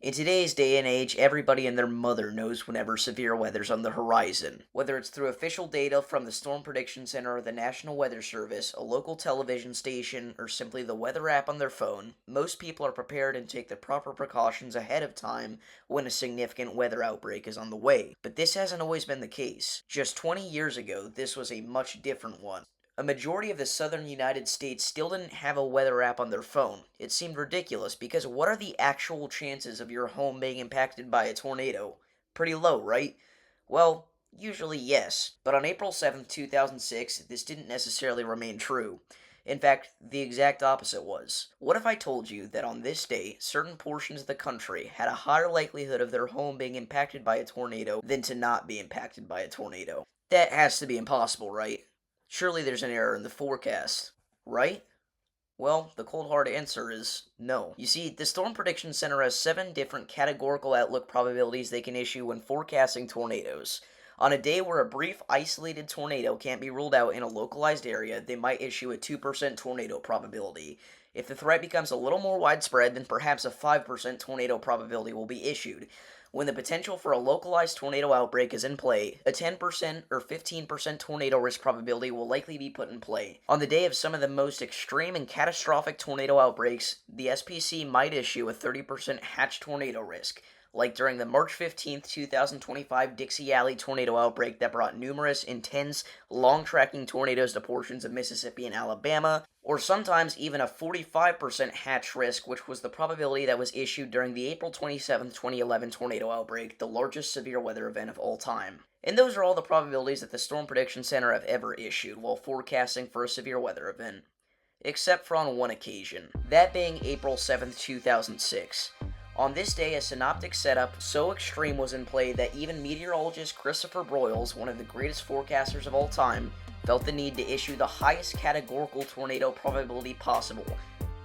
In today's day and age, everybody and their mother knows whenever severe weather's on the horizon. Whether it's through official data from the Storm Prediction Center or the National Weather Service, a local television station, or simply the weather app on their phone, most people are prepared and take the proper precautions ahead of time when a significant weather outbreak is on the way. But this hasn't always been the case. Just 20 years ago, this was a much different one. A majority of the southern United States still didn't have a weather app on their phone. It seemed ridiculous because what are the actual chances of your home being impacted by a tornado? Pretty low, right? Well, usually yes. But on April 7th, 2006, this didn't necessarily remain true. In fact, the exact opposite was. What if I told you that on this day, certain portions of the country had a higher likelihood of their home being impacted by a tornado than to not be impacted by a tornado? That has to be impossible, right? Surely there's an error in the forecast, right? Well, the cold hard answer is no. You see, the Storm Prediction Center has 7 different categorical outlook probabilities they can issue when forecasting tornadoes. On a day where a brief, isolated tornado can't be ruled out in a localized area, they might issue a 2% tornado probability. If the threat becomes a little more widespread, then perhaps a 5% tornado probability will be issued. When the potential for a localized tornado outbreak is in play, a 10% or 15% tornado risk probability will likely be put in play. On the day of some of the most extreme and catastrophic tornado outbreaks, the SPC might issue a 30% hatch tornado risk, like during the March 15th, 2025 Dixie Alley tornado outbreak that brought numerous intense, long-tracking tornadoes to portions of Mississippi and Alabama, or sometimes even a 45% hatch risk, which was the probability that was issued during the April 27th, 2011 tornado outbreak, the largest severe weather event of all time. And those are all the probabilities that the Storm Prediction Center have ever issued while forecasting for a severe weather event. Except for on one occasion, that being April 7th, 2006. On this day, a synoptic setup so extreme was in play that even meteorologist Christopher Broyles, one of the greatest forecasters of all time, felt the need to issue the highest categorical tornado probability possible,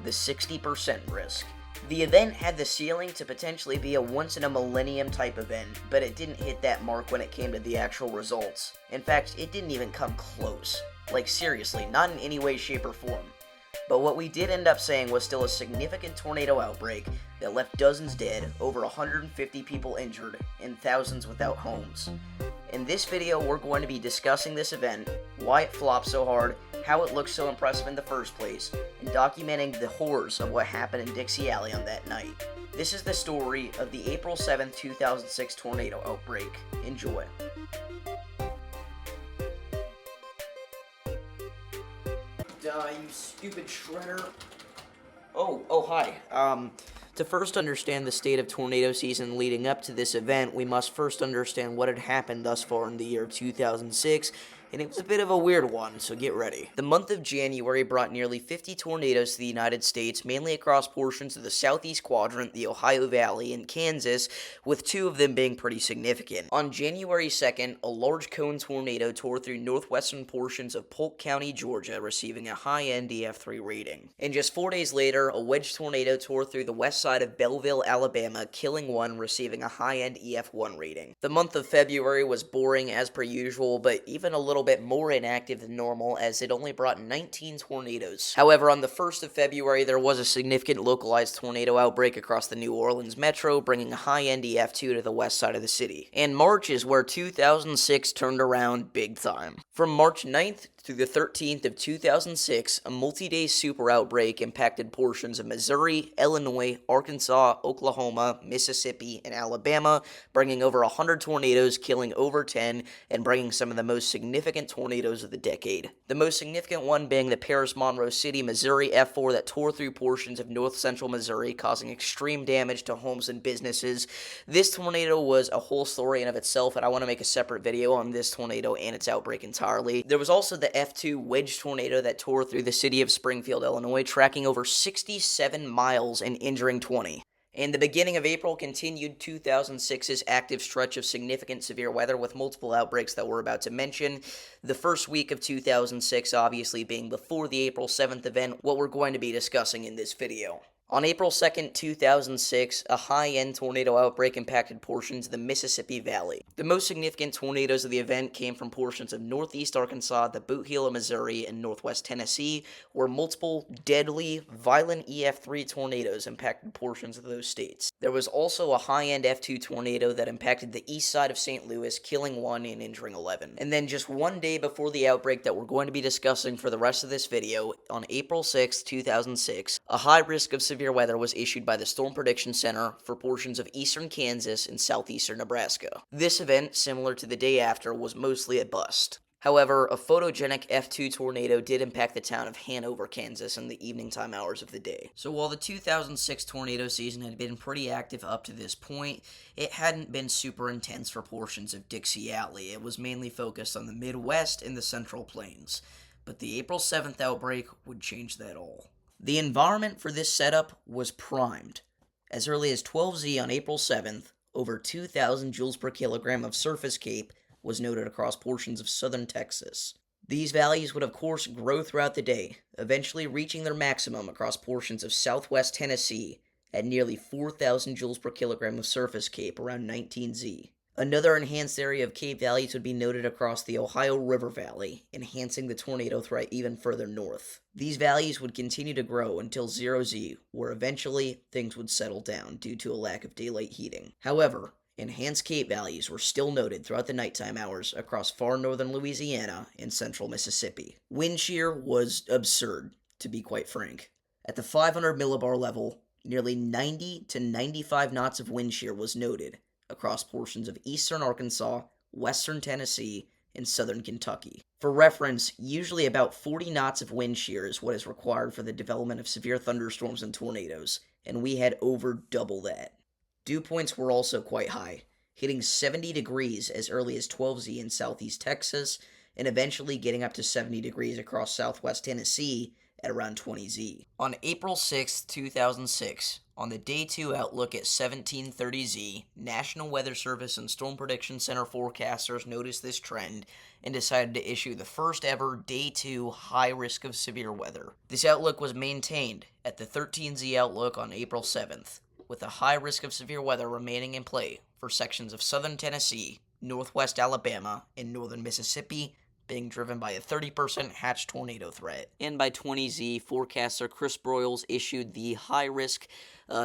the 60% risk. The event had the ceiling to potentially be a once-in-a-millennium type event, but it didn't hit that mark when it came to the actual results. In fact, it didn't even come close. Like seriously, not in any way, shape, or form. But what we did end up saying was still a significant tornado outbreak that left dozens dead, over 150 people injured, and thousands without homes. In this video, we're going to be discussing this event, why it flopped so hard, how it looked so impressive in the first place, and documenting the horrors of what happened in Dixie Alley on that night. This is the story of the April 7th, 2006 tornado outbreak. Enjoy. You stupid shredder. Hi. To first understand the state of tornado season leading up to this event, we must first understand what had happened thus far in the year 2006, and it was a bit of a weird one, so get ready. The month of January brought nearly 50 tornadoes to the United States, mainly across portions of the southeast quadrant, the Ohio Valley, and Kansas, with 2 of them being pretty significant. On January 2nd, a large cone tornado tore through northwestern portions of Polk County, Georgia, receiving a high-end EF3 rating. And just 4 days later, a wedge tornado tore through the west side of Belleville, Alabama, killing 1, receiving a high-end EF1 rating. The month of February was boring as per usual, but even a little bit more inactive than normal, as it only brought 19 tornadoes. However, on the 1st of February, there was a significant localized tornado outbreak across the New Orleans metro, bringing a high-end EF2 to the west side of the city. And March is where 2006 turned around big time. From March 9th through the 13th of 2006, a multi-day super outbreak impacted portions of Missouri, Illinois, Arkansas, Oklahoma, Mississippi, and Alabama, bringing over 100 tornadoes, killing over 10, and bringing some of the most significant tornadoes of the decade. The most significant one being the Paris-Monroe City, Missouri F4 that tore through portions of north-central Missouri, causing extreme damage to homes and businesses. This tornado was a whole story in of itself, and I want to make a separate video on this tornado and its outbreak entirely. There was also the F2 wedge tornado that tore through the city of Springfield, Illinois, tracking over 67 miles and injuring 20. And the beginning of April continued 2006's active stretch of significant severe weather with multiple outbreaks that we're about to mention. The first week of 2006 obviously being before the April 7th event, what we're going to be discussing in this video. On April 2nd, 2006, a high-end tornado outbreak impacted portions of the Mississippi Valley. The most significant tornadoes of the event came from portions of northeast Arkansas, the Boot Heel of Missouri, and northwest Tennessee, where multiple deadly, violent EF3 tornadoes impacted portions of those states. There was also a high-end F2 tornado that impacted the east side of St. Louis, killing 1 and injuring 11. And then just one day before the outbreak that we're going to be discussing for the rest of this video, on April 6, 2006, a high risk of severe weather was issued by the Storm Prediction Center for portions of eastern Kansas and southeastern Nebraska. This event, similar to the day after, was mostly a bust. However, a photogenic F2 tornado did impact the town of Hanover, Kansas in the evening time hours of the day. So while the 2006 tornado season had been pretty active up to this point, it hadn't been super intense for portions of Dixie Alley. It was mainly focused on the Midwest and the Central Plains. But the April 7th outbreak would change that all. The environment for this setup was primed. As early as 12Z on April 7th, over 2,000 joules per kilogram of surface CAPE was noted across portions of southern Texas. These values would of course grow throughout the day, eventually reaching their maximum across portions of southwest Tennessee at nearly 4,000 joules per kilogram of surface CAPE around 19Z. Another enhanced area of CAPE values would be noted across the Ohio River Valley, enhancing the tornado threat even further north. These values would continue to grow until 0Z, where eventually things would settle down due to a lack of daylight heating. However, enhanced CAPE values were still noted throughout the nighttime hours across far northern Louisiana and central Mississippi. Wind shear was absurd, to be quite frank. At the 500 millibar level, nearly 90 to 95 knots of wind shear was noted across portions of eastern Arkansas, western Tennessee, and southern Kentucky. For reference, usually about 40 knots of wind shear is what is required for the development of severe thunderstorms and tornadoes, and we had over double that. Dew points were also quite high, hitting 70 degrees as early as 12Z in southeast Texas, and eventually getting up to 70 degrees across southwest Tennessee at around 20Z. On April 6, 2006, on the Day 2 outlook at 1730Z, National Weather Service and Storm Prediction Center forecasters noticed this trend and decided to issue the first ever Day 2 high risk of severe weather. This outlook was maintained at the 13Z outlook on April 7th. With a high risk of severe weather remaining in play for sections of southern Tennessee, northwest Alabama, and northern Mississippi, being driven by a 30% hatch tornado threat. And by 20Z, forecaster Chris Broyles issued the high risk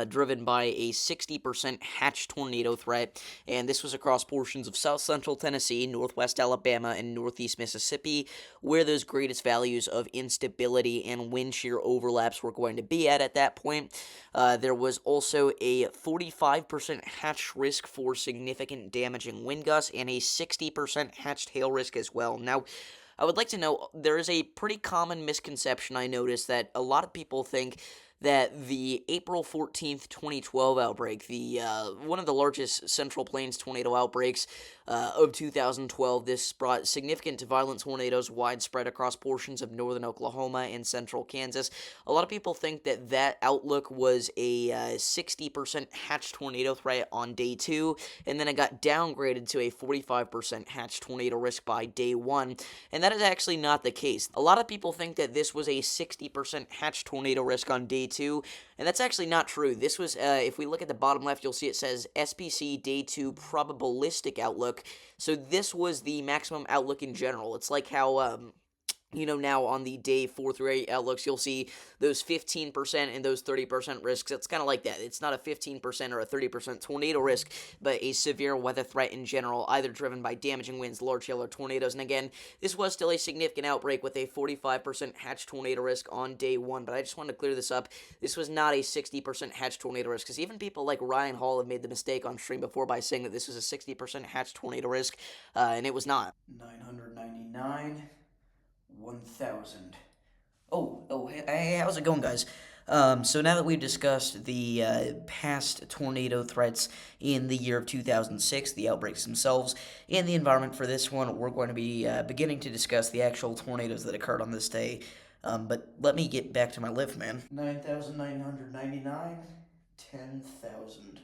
driven by a 60% hatch tornado threat, and this was across portions of south central Tennessee, northwest Alabama, and northeast Mississippi, where those greatest values of instability and wind shear overlaps were going to be at that point. There was also a 45% hatch risk for significant damaging wind gusts and a 60% hatched hail risk as well. Now, I would like to know, there is a pretty common misconception I noticed that a lot of people think that the April 14th, 2012 outbreak, the one of the largest Central Plains tornado outbreaks of 2012, this brought significant to violent tornadoes widespread across portions of northern Oklahoma and central Kansas. A lot of people think that that outlook was a 60% hatch tornado threat on day 2, and then it got downgraded to a 45% hatch tornado risk by day 1, and that is actually not the case. A lot of people think that this was a 60% hatch tornado risk on day 2, and that's actually not true. This was, if we look at the bottom left, you'll see it says SPC Day 2 Probabilistic Outlook. So this was the maximum outlook in general. It's like how, now on the day 4 through 8 outlooks, you'll see those 15% and those 30% risks. It's kind of like that. It's not a 15% or a 30% tornado risk, but a severe weather threat in general, either driven by damaging winds, large hail, or tornadoes. And again, this was still a significant outbreak with a 45% hatch tornado risk on day 1, but I just wanted to clear this up. This was not a 60% hatch tornado risk, because even people like Ryan Hall have made the mistake on stream before by saying that this was a 60% hatch tornado risk, and it was not. 999... 1,000. Hey, how's it going, guys? So now that we've discussed the past tornado threats in the year of 2006, the outbreaks themselves, and the environment for this one, we're going to be beginning to discuss the actual tornadoes that occurred on this day. But let me get back to my lift, man. 9,999, 10,000.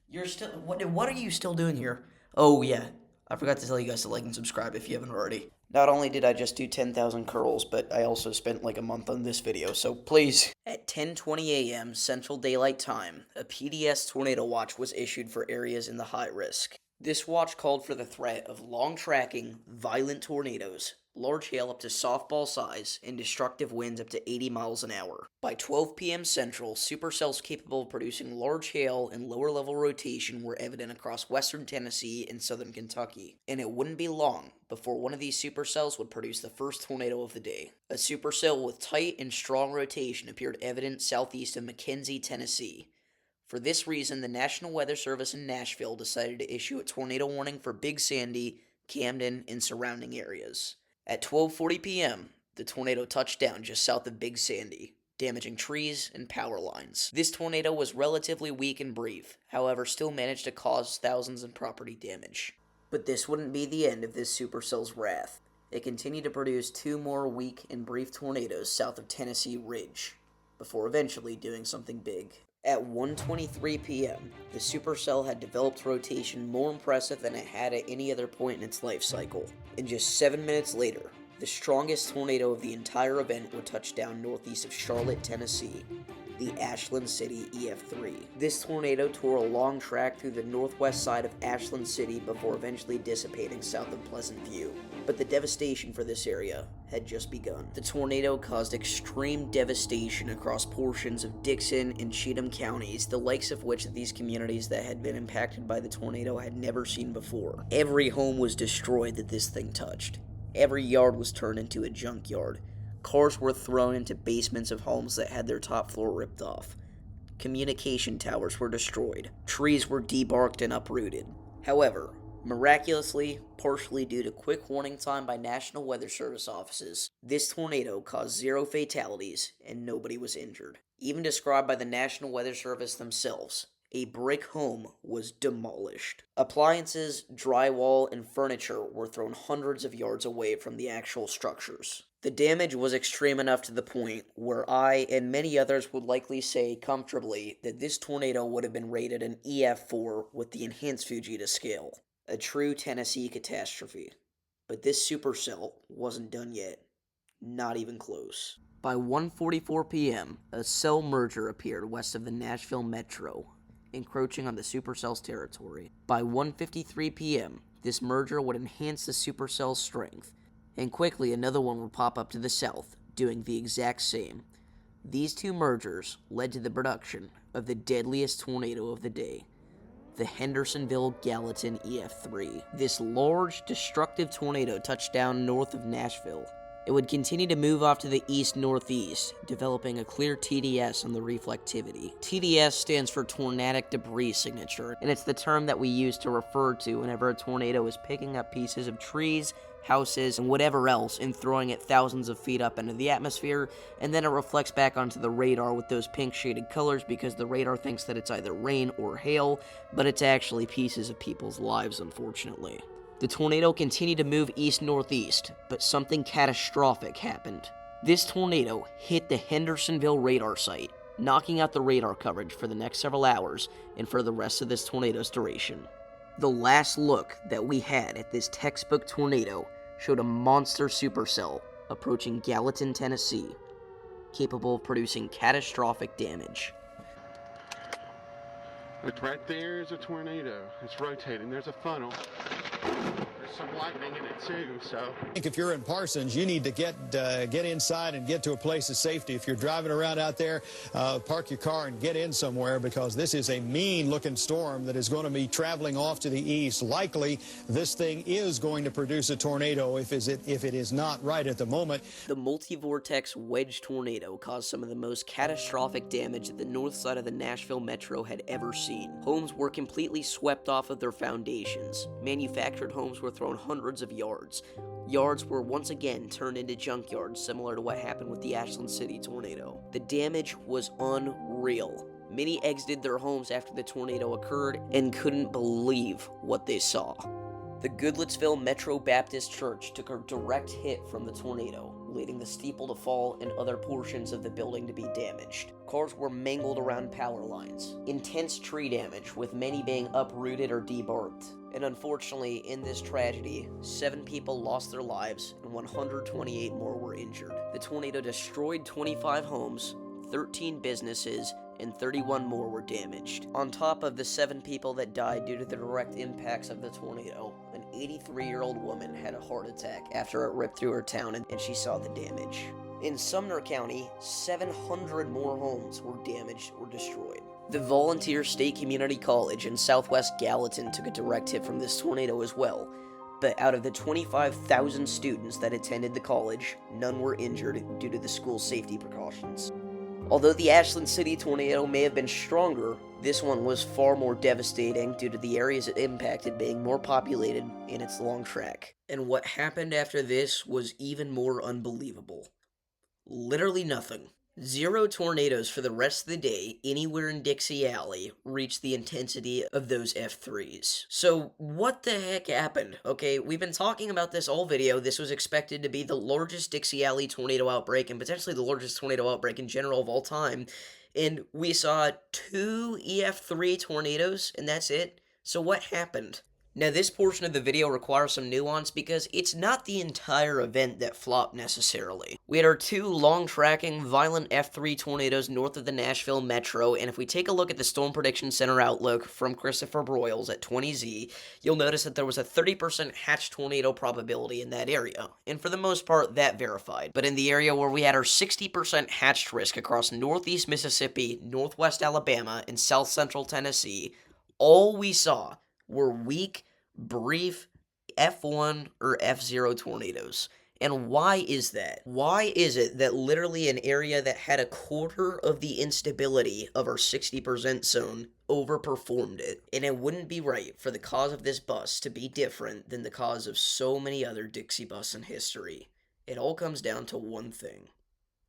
You're still... What are you still doing here? Oh, yeah. I forgot to tell you guys to like and subscribe if you haven't already. Not only did I just do 10,000 curls, but I also spent like a month on this video, so please. At 10:20 a.m. Central Daylight Time, a PDS tornado watch was issued for areas in the high risk. This watch called for the threat of long-tracking, violent tornadoes, large hail up to softball size, and destructive winds up to 80 miles an hour. By 12 p.m. Central, supercells capable of producing large hail and lower level rotation were evident across western Tennessee and southern Kentucky, and it wouldn't be long before one of these supercells would produce the first tornado of the day. A supercell with tight and strong rotation appeared evident southeast of McKenzie, Tennessee. For this reason, the National Weather Service in Nashville decided to issue a tornado warning for Big Sandy, Camden, and surrounding areas. At 12:40 p.m., the tornado touched down just south of Big Sandy, damaging trees and power lines. This tornado was relatively weak and brief, however still managed to cause thousands in property damage. But this wouldn't be the end of this supercell's wrath. It continued to produce 2 more weak and brief tornadoes south of Tennessee Ridge, before eventually doing something big. At 1:23 p.m., the supercell had developed rotation more impressive than it had at any other point in its life cycle. And just 7 minutes later, the strongest tornado of the entire event would touch down northeast of Charlotte, Tennessee, the Ashland City EF3. This tornado tore a long track through the northwest side of Ashland City before eventually dissipating south of Pleasant View. But the devastation for this area had just begun. The tornado caused extreme devastation across portions of Dixon and Cheatham counties, the likes of which these communities that had been impacted by the tornado had never seen before. Every home was destroyed that this thing touched. Every yard was turned into a junkyard. Cars were thrown into basements of homes that had their top floor ripped off. Communication towers were destroyed. Trees were debarked and uprooted. However, miraculously, partially due to quick warning time by National Weather Service offices, this tornado caused 0 fatalities and nobody was injured. Even described by the National Weather Service themselves, a brick home was demolished. Appliances, drywall, and furniture were thrown hundreds of yards away from the actual structures. The damage was extreme enough to the point where I and many others would likely say comfortably that this tornado would have been rated an EF4 with the enhanced Fujita scale. A true Tennessee catastrophe. But this supercell wasn't done yet. Not even close. By 1:44 p.m., a cell merger appeared west of the Nashville Metro, encroaching on the supercell's territory. By 1:53 p.m., this merger would enhance the supercell's strength, and quickly another one would pop up to the south, doing the exact same. These 2 mergers led to the production of the deadliest tornado of the day, the Hendersonville-Gallatin EF3. This large, destructive tornado touched down north of Nashville. It would continue to move off to the east-northeast, developing a clear TDS on the reflectivity. TDS stands for Tornadic Debris Signature, and it's the term that we use to refer to whenever a tornado is picking up pieces of trees, houses, and whatever else and throwing it thousands of feet up into the atmosphere, and then it reflects back onto the radar with those pink shaded colors because the radar thinks that it's either rain or hail, but it's actually pieces of people's lives, unfortunately. The tornado continued to move east-northeast, but something catastrophic happened. This tornado hit the Hendersonville radar site, knocking out the radar coverage for the next several hours and for the rest of this tornado's duration. The last look that we had at this textbook tornado showed a monster supercell approaching Gallatin, Tennessee, capable of producing catastrophic damage. Look, right there is a tornado. It's rotating. There's a funnel. There's some lightning in it too, so. I think if you're in Parsons, you need to get inside and get to a place of safety. If you're driving around out there, park your car and get in somewhere, because this is a mean-looking storm that is going to be traveling off to the east. Likely, this thing is going to produce a tornado if it is not right at the moment. The multi-vortex wedge tornado caused some of the most catastrophic damage that the north side of the Nashville Metro had ever seen. Homes were completely swept off of their foundations. Manufactured homes were thrown hundreds of yards. Yards were once again turned into junkyards, similar to what happened with the Ashland City tornado. The damage was unreal. Many exited their homes after the tornado occurred and couldn't believe what they saw. The Goodlettsville Metro Baptist Church took a direct hit from the tornado, leading the steeple to fall and other portions of the building to be damaged. Cars were mangled around power lines. Intense tree damage, with many being uprooted or debarked. And unfortunately, in this tragedy, 7 people lost their lives and 128 more were injured. The tornado destroyed 25 homes, 13 businesses, and 31 more were damaged. On top of the 7 people that died due to the direct impacts of the tornado, an 83-year-old woman had a heart attack after it ripped through her town and she saw the damage. In Sumner County, 700 more homes were damaged or destroyed. The Volunteer State Community College in southwest Gallatin took a direct hit from this tornado as well, but out of the 25,000 students that attended the college, none were injured due to the school's safety precautions. Although the Ashland City tornado may have been stronger, this one was far more devastating due to the areas it impacted being more populated in its long track. And what happened after this was even more unbelievable. Literally nothing. 0 tornadoes for the rest of the day anywhere in Dixie Alley reached the intensity of those F3s. So what the heck happened? Okay, we've been talking about this all video. This was expected to be the largest Dixie Alley tornado outbreak and potentially the largest tornado outbreak in general of all time. And we saw 2 EF3 tornadoes and that's it. So what happened? Now, this portion of the video requires some nuance because it's not the entire event that flopped necessarily. We had our 2 long-tracking, violent F3 tornadoes north of the Nashville metro, and if we take a look at the Storm Prediction Center outlook from Christopher Broyles at 20Z, you'll notice that there was a 30% hatch tornado probability in that area, and for the most part, that verified. But in the area where we had our 60% hatched risk across northeast Mississippi, northwest Alabama, and south central Tennessee, all we saw were weak, brief F1 or F0 tornadoes. And why is that? Why is it that literally an area that had a quarter of the instability of our 60% zone overperformed it? And it wouldn't be right for the cause of this bus to be different than the cause of so many other Dixie bus in history. It all comes down to one thing: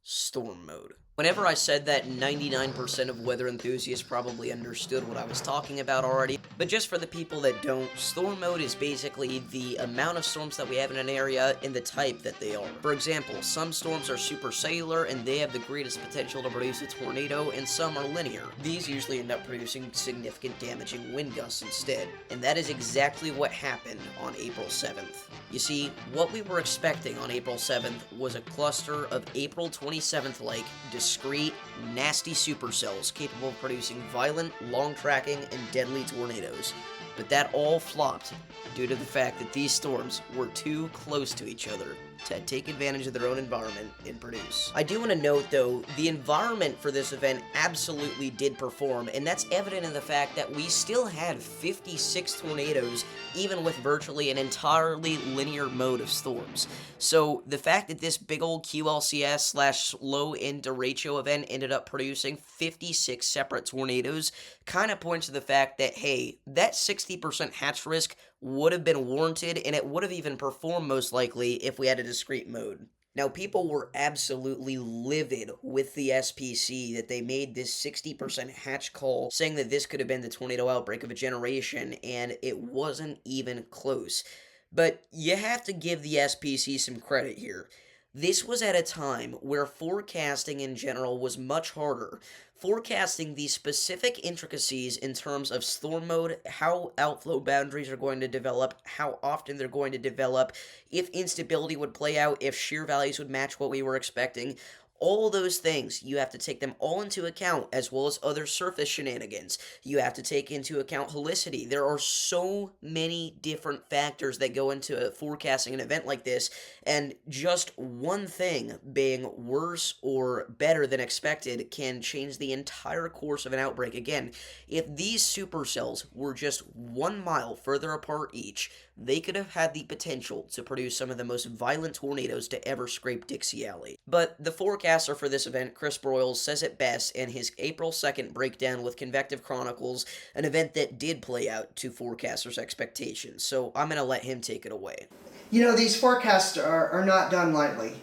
storm mode. Whenever I said that, 99% of weather enthusiasts probably understood what I was talking about already, but just for the people that don't, storm mode is basically the amount of storms that we have in an area and the type that they are. For example, some storms are supercellular and they have the greatest potential to produce a tornado, and some are linear. These usually end up producing significant damaging wind gusts instead, and that is exactly what happened on April 7th. You see, what we were expecting on April 7th was a cluster of April 27th-like discrete, nasty supercells capable of producing violent, long-tracking, and deadly tornadoes. But that all flopped due to the fact that these storms were too close to each other to take advantage of their own environment and produce. I do want to note, though, the environment for this event absolutely did perform, and that's evident in the fact that we still had 56 tornadoes, even with virtually an entirely linear mode of storms. So the fact that this big old QLCS/low-end derecho event ended up producing 56 separate tornadoes kind of points to the fact that, hey, that 60% hatch risk would have been warranted, and it would have even performed most likely if we had a discrete mode. Now, people were absolutely livid with the SPC that they made this 60% hatch call, saying that this could have been the tornado outbreak of a generation, and it wasn't even close. But you have to give the SPC some credit here. This was at a time where forecasting in general was much harder. Forecasting the specific intricacies in terms of storm mode, how outflow boundaries are going to develop, how often they're going to develop, if instability would play out, if shear values would match what we were expecting. All those things, you have to take them all into account, as well as other surface shenanigans. You have to take into account helicity. There are so many different factors that go into forecasting an event like this, and just one thing being worse or better than expected can change the entire course of an outbreak. Again, if these supercells were just 1 mile further apart each, they could have had the potential to produce some of the most violent tornadoes to ever scrape Dixie Alley. But the forecaster for this event, Chris Broyles, says it best in his April 2nd breakdown with Convective Chronicles, an event that did play out to forecasters' expectations. So I'm going to let him take it away. You know, these forecasts are not done lightly.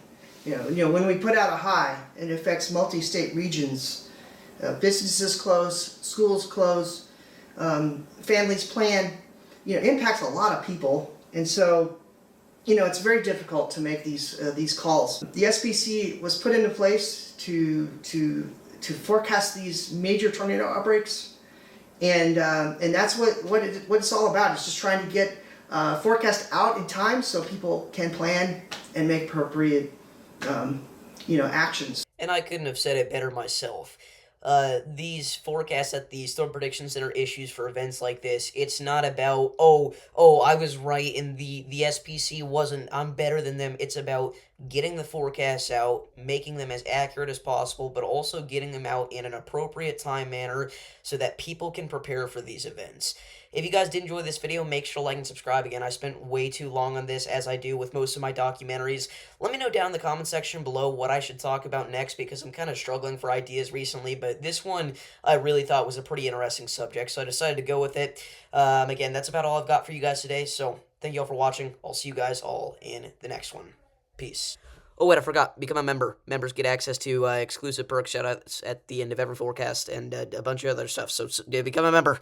You know, when we put out a high, it affects multi-state regions. Businesses close, schools close, families plan. You know, impacts a lot of people, and so, you know, it's very difficult to make these calls. The SPC was put into place to forecast these major tornado outbreaks, and that's what it's all about. It's just trying to get forecast out in time so people can plan and make appropriate actions. And I couldn't have said it better myself. these forecasts that the Storm Prediction Center issues for events like this, it's not about, oh, I was right and the SPC wasn't, I'm better than them. It's about getting the forecasts out, making them as accurate as possible, but also getting them out in an appropriate time manner so that people can prepare for these events. If you guys did enjoy this video, make sure to like and subscribe. Again, I spent way too long on this, as I do with most of my documentaries. Let me know down in the comment section below what I should talk about next, because I'm kind of struggling for ideas recently, but this one I really thought was a pretty interesting subject, so I decided to go with it. Again, that's about all I've got for you guys today, so thank you all for watching. I'll see you guys all in the next one. Peace. Oh, wait, I forgot. Become a member. Members get access to exclusive perk shoutouts at the end of every forecast and a bunch of other stuff, so become a member.